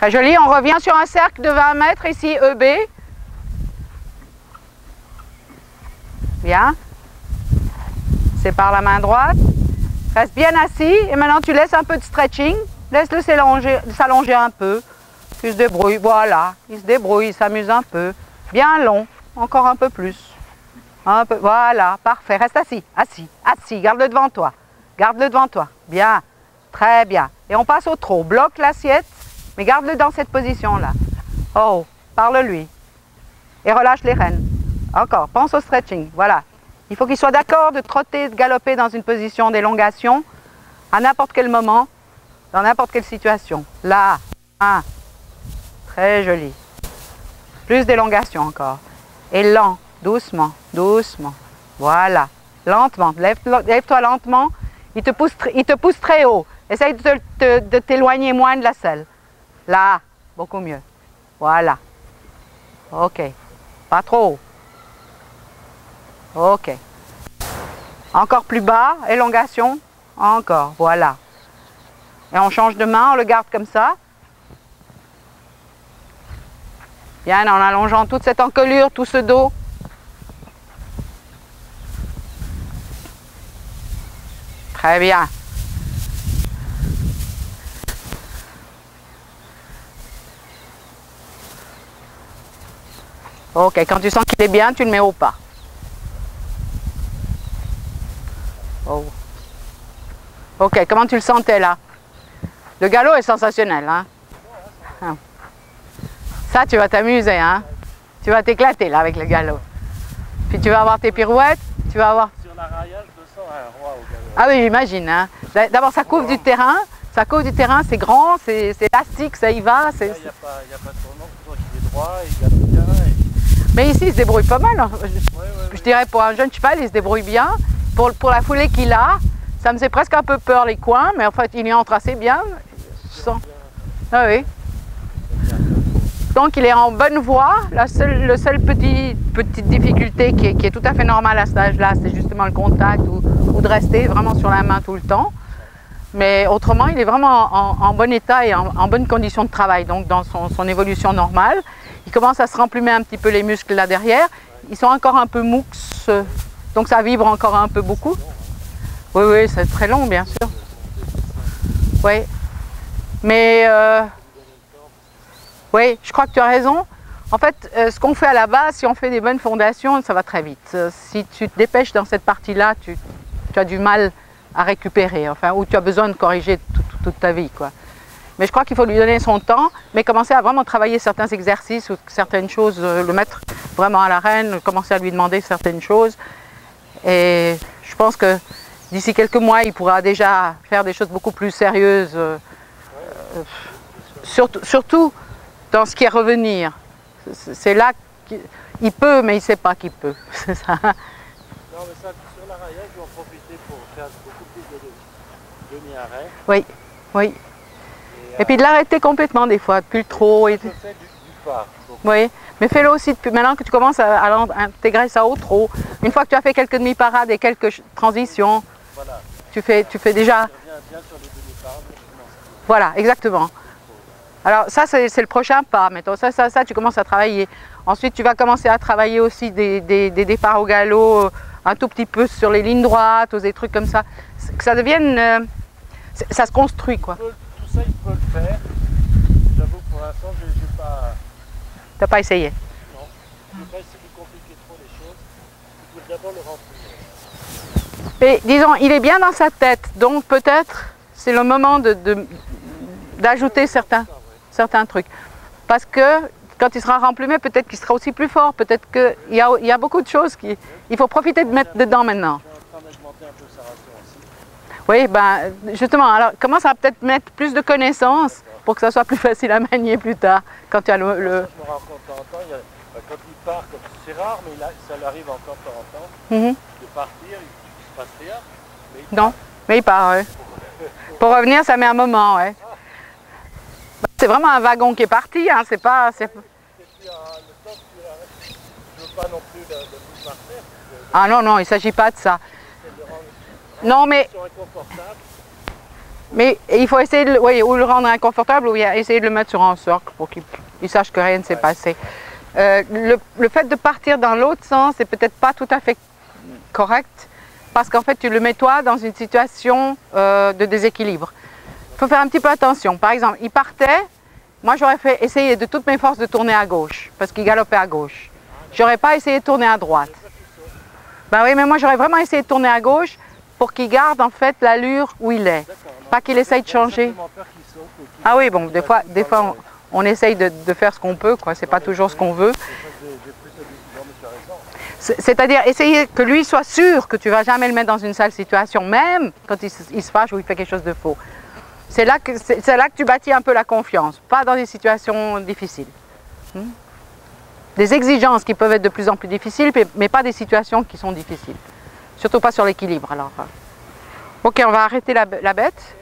Très joli. On revient sur un cercle de 20 mètres ici, EB. Bien. Sépare la main droite. Reste bien assis. Et maintenant, tu laisses un peu de stretching. Laisse-le s'allonger un peu. Il se débrouille. Voilà. Il se débrouille. Il s'amuse un peu. Bien long. Encore un peu plus. Un peu. Voilà. Parfait. Reste assis. Assis. Assis. Garde-le devant toi. Garde-le devant toi. Bien. Très bien. Et on passe au trot. Bloque l'assiette. Mais garde-le dans cette position-là. Oh. Parle-lui. Et relâche les rênes. Encore. Pense au stretching. Voilà. Il faut qu'il soit d'accord de trotter, de galoper dans une position d'élongation à n'importe quel moment, dans n'importe quelle situation. Là. 1. Très joli. Plus d'élongation encore. Et lent. Doucement. Doucement. Voilà. Lentement. Lève-toi lentement. Il te pousse très haut. Essaye de t'éloigner moins de la selle. Là. Beaucoup mieux. Voilà. Ok. Pas trop haut. Ok. Encore plus bas, élongation. Encore, voilà. Et on change de main, on le garde comme ça. Bien, en allongeant toute cette encolure, tout ce dos. Très bien. Ok, quand tu sens qu'il est bien, tu le mets au pas. Oh. Ok, comment tu le sentais là? Le galop est sensationnel, hein? Ça, tu vas t'amuser, hein? Tu vas t'éclater là avec le galop. Puis tu vas avoir tes pirouettes, tu vas avoir... Sur la raillage, je me sens un roi au galop. Ah oui, j'imagine, hein? D'abord, ça couvre du terrain. Ça couvre du terrain, c'est grand, c'est élastique, ça y va. Il n'y a pas de tournant, toujours qu'il est droit, il galope bien. Mais ici, il se débrouille pas mal. Hein. Je dirais pour un jeune cheval, il se débrouille bien. Pour la foulée qu'il a, ça me fait presque un peu peur les coins, mais en fait, il y entre assez bien. Je sens. Ah oui. Donc, il est en bonne voie. Le seul petite difficulté qui est tout à fait normale à cet âge-là, c'est justement le contact ou de rester vraiment sur la main tout le temps. Mais autrement, il est vraiment en bon état et en bonne condition de travail, donc dans son évolution normale. Il commence à se remplumer un petit peu les muscles là derrière. Ils sont encore un peu mous, donc ça vibre encore un peu beaucoup. Oui, oui, c'est très long, bien sûr. Oui. Mais, oui, je crois que tu as raison. En fait, ce qu'on fait à la base, si on fait des bonnes fondations, ça va très vite. Si tu te dépêches dans cette partie-là, tu as du mal à récupérer, enfin, ou tu as besoin de corriger toute ta vie, quoi. Mais je crois qu'il faut lui donner son temps, mais commencer à vraiment travailler certains exercices ou certaines choses, le mettre vraiment à l'arène, commencer à lui demander certaines choses. Et je pense que d'ici quelques mois, il pourra déjà faire des choses beaucoup plus sérieuses, surtout dans ce qui est revenir. C'est là qu'il peut, mais il ne sait pas qu'il peut. C'est ça. Non, mais ça, sur la raillage, je vais en profiter pour faire beaucoup plus de demi-arrêt. Oui, oui. Et puis de l'arrêter complètement des fois, depuis le trot. Je fais du phare. Oui, mais fais-le aussi depuis maintenant que tu commences à intégrer ça au trot. Une fois que tu as fait quelques demi-parades et quelques transitions, voilà. tu fais déjà... Je reviens bien sur les demi-parades. Voilà, exactement. Alors ça, c'est le prochain pas. Mettons, ça, tu commences à travailler. Ensuite, tu vas commencer à travailler aussi des départs au galop, un tout petit peu sur les lignes droites, ou des trucs comme ça. Que ça devienne... ça se construit, quoi. Tout ça, il peut le faire. J'avoue, pour l'instant, je n'ai pas... T'as pas essayé? Non. Je ne vais pas essayer de compliquer trop les choses. Il faut d'abord le remplir. Mais disons, il est bien dans sa tête, donc peut-être c'est le moment d'ajouter certains trucs. Parce que quand il sera remplumé, peut-être qu'il sera aussi plus fort, peut-être qu'il y a beaucoup de choses qu'il faut profiter de mettre dedans maintenant. Je suis en train d'augmenter un peu sa ration aussi. Oui, ben justement, alors commence à peut-être mettre plus de connaissances pour que ça soit plus facile à manier plus tard, quand tu as Je me rends compte de temps en temps, quand il part, c'est rare, mais ça lui arrive encore de temps en temps, de partir, il ne se passe rien. Mais non, mais il part, oui. Pour revenir, ça met un moment, ouais. C'est vraiment un wagon qui est parti, hein, c'est pas... Et puis, le temps que tu ne veux pas non plus le bout partir. Ah non, non, il ne s'agit pas de ça. Non, mais... Mais il faut essayer de, oui, ou le rendre inconfortable ou essayer de le mettre sur un socle pour qu'il sache que rien ne s'est passé. Le fait de partir dans l'autre sens c'est peut-être pas tout à fait correct parce qu'en fait tu le mets toi dans une situation de déséquilibre. Il faut faire un petit peu attention. Par exemple, il partait, moi j'aurais essayé de toutes mes forces de tourner à gauche parce qu'il galopait à gauche. J'aurais pas essayé de tourner à droite. Ben oui, mais moi j'aurais vraiment essayé de tourner à gauche pour qu'il garde en fait l'allure où il est. Pas qu'il essaye de changer. Ah oui, bon, des fois on essaye de faire ce qu'on peut, quoi. C'est pas toujours ce qu'on veut. C'est-à-dire essayer que lui soit sûr que tu ne vas jamais le mettre dans une sale situation, même quand il se fâche ou il fait quelque chose de faux. C'est là que tu bâtis un peu la confiance, pas dans des situations difficiles. Des exigences qui peuvent être de plus en plus difficiles, mais pas des situations qui sont difficiles. Surtout pas sur l'équilibre. Alors, ok, on va arrêter la bête.